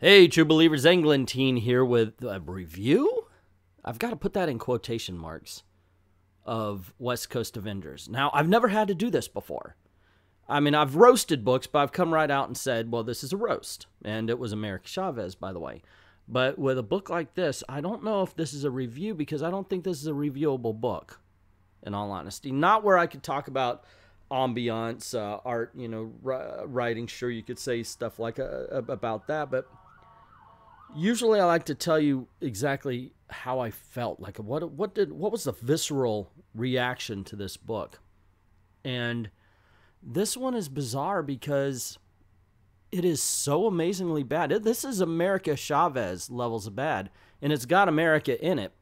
Hey, true believers, Englentine here with a review? I've got to put that in quotation marks of West Coast Avengers. Now, I've never had to do this before. I mean, I've roasted books, but I've come right out and said, well, this is a roast. And it was America Chavez, by the way. But with a book like this, I don't know if this is a review because I don't think this is a reviewable book, in all honesty. Not where I could talk about ambiance, art, writing. Sure, you could say stuff like about that, but usually I like to tell you exactly how I felt. Like what was the visceral reaction to this book? And this one is bizarre because it is so amazingly bad. This is America Chavez levels of bad, and it's got America in it.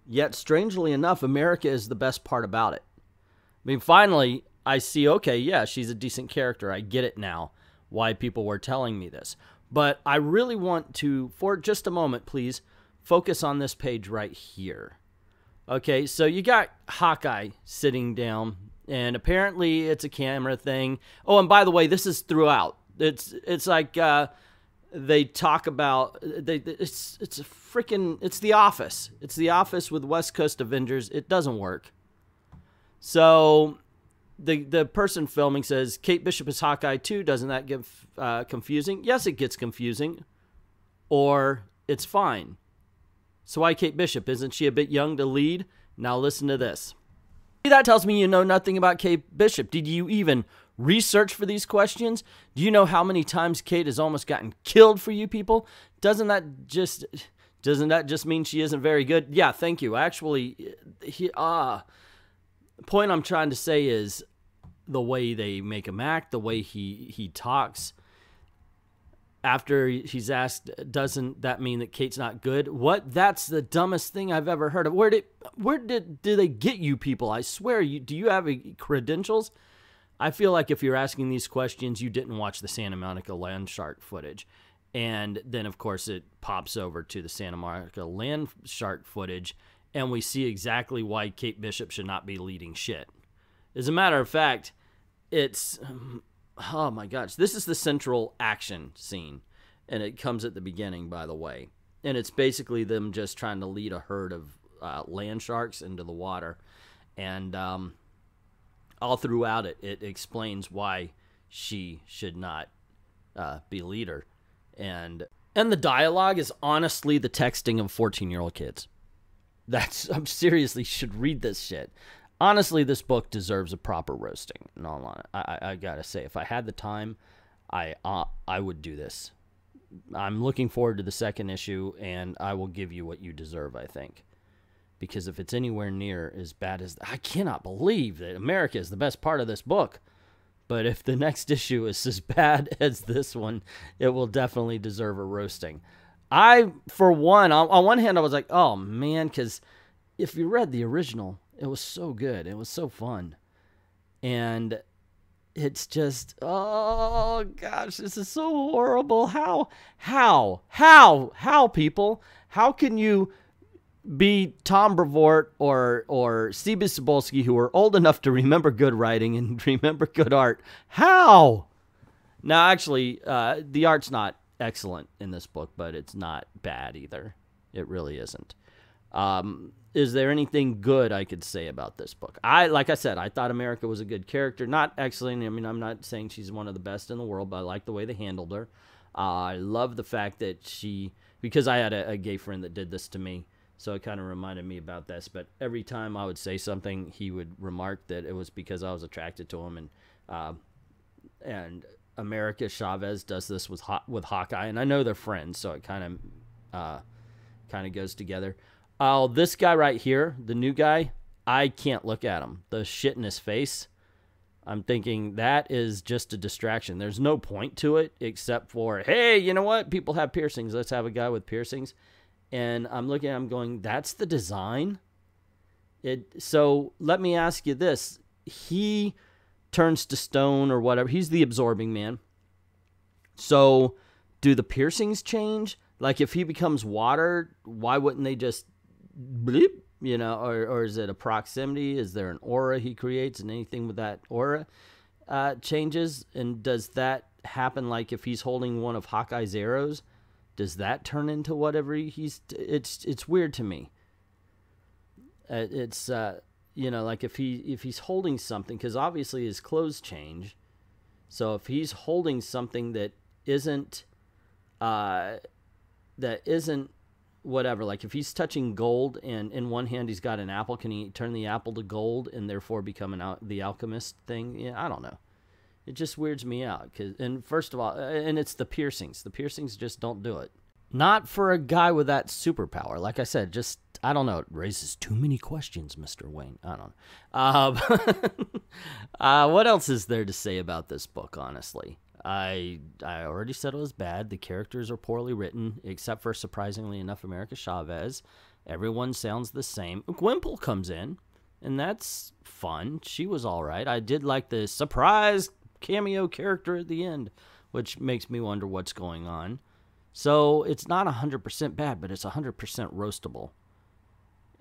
Yet, strangely enough, America is the best part about it. I mean, finally, I see, okay, yeah, she's a decent character. I get it now, why people were telling me this. But I really want to, for just a moment, please, focus on this page right here. Okay, so you got Hawkeye sitting down, and apparently it's a camera thing. Oh, and by the way, this is throughout. It's like they talk about, it's The Office. It's The Office with West Coast Avengers. It doesn't work. So the person filming says, Kate Bishop is Hawkeye too. Doesn't that get confusing? Yes, it gets confusing. Or it's fine. So why Kate Bishop? Isn't she a bit young to lead? Now listen to this. That tells me you know nothing about Kate Bishop. Did you even research for these questions? Do you know how many times Kate has almost gotten killed for you people? Doesn't that just mean she isn't very good? Yeah, thank you. Actually, the point I'm trying to say is the way they make him act, the way he talks. After he's asked, doesn't that mean that Kate's not good? What? That's the dumbest thing I've ever heard of. Where did they get you people? I swear, do you have credentials? I feel like if you're asking these questions, you didn't watch the Santa Monica land shark footage. And then, of course, it pops over to the Santa Monica land shark footage, and we see exactly why Kate Bishop should not be leading shit. As a matter of fact, it's... oh my gosh, this is the central action scene, and it comes at the beginning, by the way. And it's basically them just trying to lead a herd of land sharks into the water. And all throughout it, it explains why she should not be leader. And the dialogue is honestly the texting of 14-year-old kids. I'm seriously should read this shit. Honestly, this book deserves a proper roasting. No, I gotta say, if I had the time, I would do this. I'm looking forward to the second issue, and I will give you what you deserve, I think. Because if it's anywhere near as bad as... I cannot believe that America is the best part of this book. But if the next issue is as bad as this one, it will definitely deserve a roasting. For one, on one hand, I was like, oh, man, because if you read the original... it was so good. It was so fun. And it's just, oh gosh, this is so horrible. How, people? How can you be Tom Brevoort or C.B. Cebulski, who are old enough to remember good writing and remember good art? How? Now, actually, the art's not excellent in this book, but it's not bad either. It really isn't. Is there anything good I could say about this book? Like I said, I thought America was a good character. Not excellent. I mean, I'm not saying she's one of the best in the world, but I like the way they handled her. I love the fact that because I had a gay friend that did this to me, so it kind of reminded me about this. But every time I would say something, he would remark that it was because I was attracted to him. And America Chavez does this with Hawkeye, and I know they're friends, so it kind of goes together. Oh, this guy right here, the new guy, I can't look at him. The shit in his face, I'm thinking that is just a distraction. There's no point to it except for, hey, you know what? People have piercings. Let's have a guy with piercings. And I'm looking at him going, that's the design? So let me ask you this. He turns to stone or whatever. He's the absorbing man. So do the piercings change? Like if he becomes water, why wouldn't they just... bleep, or is it a proximity? Is there an aura he creates, and anything with that aura changes? And does that happen? Like if he's holding one of Hawkeye's arrows, does that turn into whatever he's? It's weird to me. It's you know, like if he's holding something, because obviously his clothes change. So if he's holding something that isn't whatever, like if he's touching gold and in one hand he's got an apple, can he turn the apple to gold and therefore become the alchemist thing? Yeah, I don't know. It just weirds me out. And first of all, and it's the piercings. The piercings just don't do it. Not for a guy with that superpower. Like I said, just, I don't know. It raises too many questions, Mr. Wayne. I don't know. What else is there to say about this book, honestly? I already said it was bad. The characters are poorly written, except for, surprisingly enough, America Chavez. Everyone sounds the same. Gwynple comes in, and that's fun. She was all right. I did like the surprise cameo character at the end, which makes me wonder what's going on. So it's not 100% bad, but it's 100% roastable.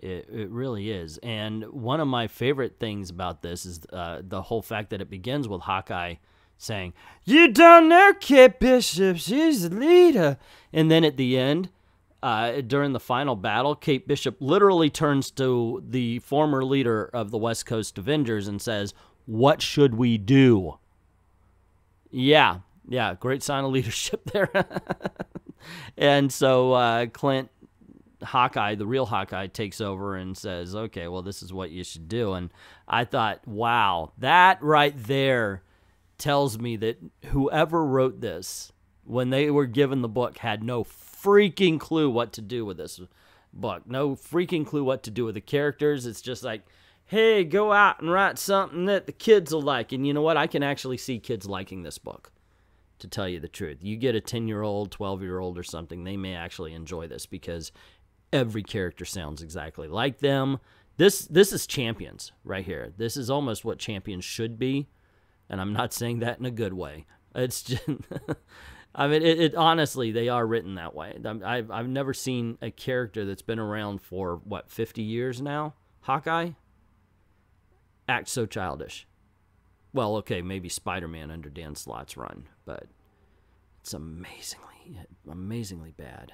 It really is. And one of my favorite things about this is the whole fact that it begins with Hawkeye saying, "You don't know Kate Bishop, she's the leader." And then at the end, during the final battle, Kate Bishop literally turns to the former leader of the West Coast Avengers and says, "What should we do?" Yeah, great sign of leadership there. And so Clint, Hawkeye, the real Hawkeye, takes over and says, "Okay, well, this is what you should do." And I thought, wow, that right there tells me that whoever wrote this, when they were given the book, had no freaking clue what to do with this book. No freaking clue what to do with the characters. It's just like, hey, go out and write something that the kids will like. And you know what? I can actually see kids liking this book, to tell you the truth. You get a 10-year-old, 12-year-old or something, they may actually enjoy this because every character sounds exactly like them. This is Champions right here. This is almost what Champions should be. And I'm not saying that in a good way. It's just, I mean, it honestly, they are written that way. I've never seen a character that's been around for, 50 years now, Hawkeye, act so childish. Well, okay, maybe Spider-Man under Dan Slott's run, but it's amazingly bad.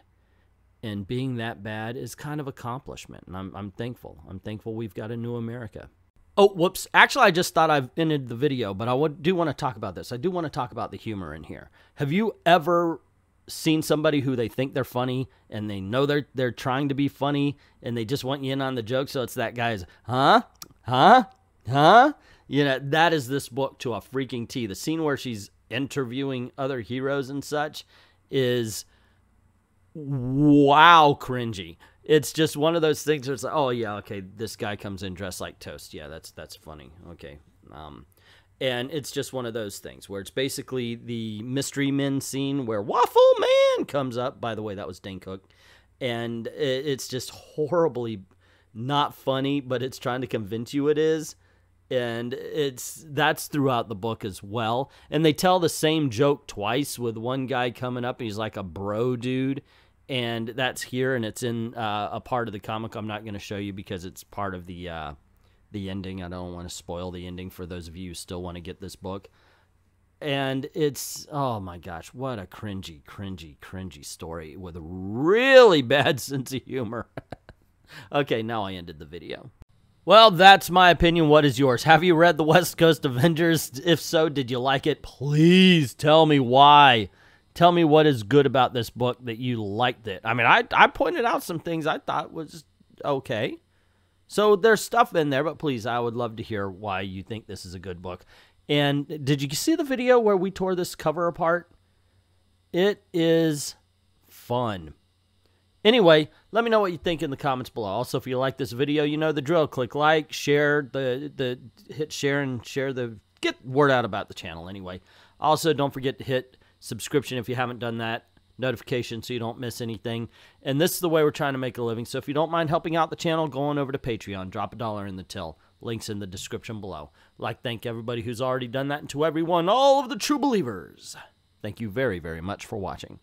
And being that bad is kind of accomplishment, and I'm thankful. I'm thankful we've got a new America. Oh, whoops. Actually, I just thought I've ended the video, but I do want to talk about this. I do want to talk about the humor in here. Have you ever seen somebody who they think they're funny, and they know they're trying to be funny, and they just want you in on the joke, so it's that guy's, huh? You know, that is this book to a freaking T. The scene where she's interviewing other heroes and such is, wow, cringy. It's just one of those things where it's like, oh, yeah, okay, this guy comes in dressed like Toast. Yeah, that's funny. Okay. And it's just one of those things where it's basically the Mystery Men scene where Waffle Man comes up. By the way, that was Dane Cook. And it's just horribly not funny, but it's trying to convince you it is. And that's throughout the book as well. And they tell the same joke twice with one guy coming up. He's like a bro dude. And that's here, and it's in a part of the comic I'm not going to show you because it's part of the ending. I don't want to spoil the ending for those of you who still want to get this book. And it's, oh my gosh, what a cringy story with a really bad sense of humor. Okay, now I ended the video. Well, that's my opinion. What is yours? Have you read the West Coast Avengers? If so, did you like it? Please tell me why. Tell me what is good about this book that you liked it. I mean, I pointed out some things I thought was okay. So there's stuff in there, but please, I would love to hear why you think this is a good book. And did you see the video where we tore this cover apart? It is fun. Anyway, let me know what you think in the comments below. Also, if you like this video, you know the drill. Click like, share, hit share and share get word out about the channel anyway. Also, don't forget to hit subscription if you haven't done that, notification so you don't miss anything. And this is the way we're trying to make a living. So if you don't mind helping out the channel, go on over to Patreon, drop $1 in the till. Links in the description below. I'd like to thank everybody who's already done that, and to everyone, all of the true believers, thank you very, very much for watching.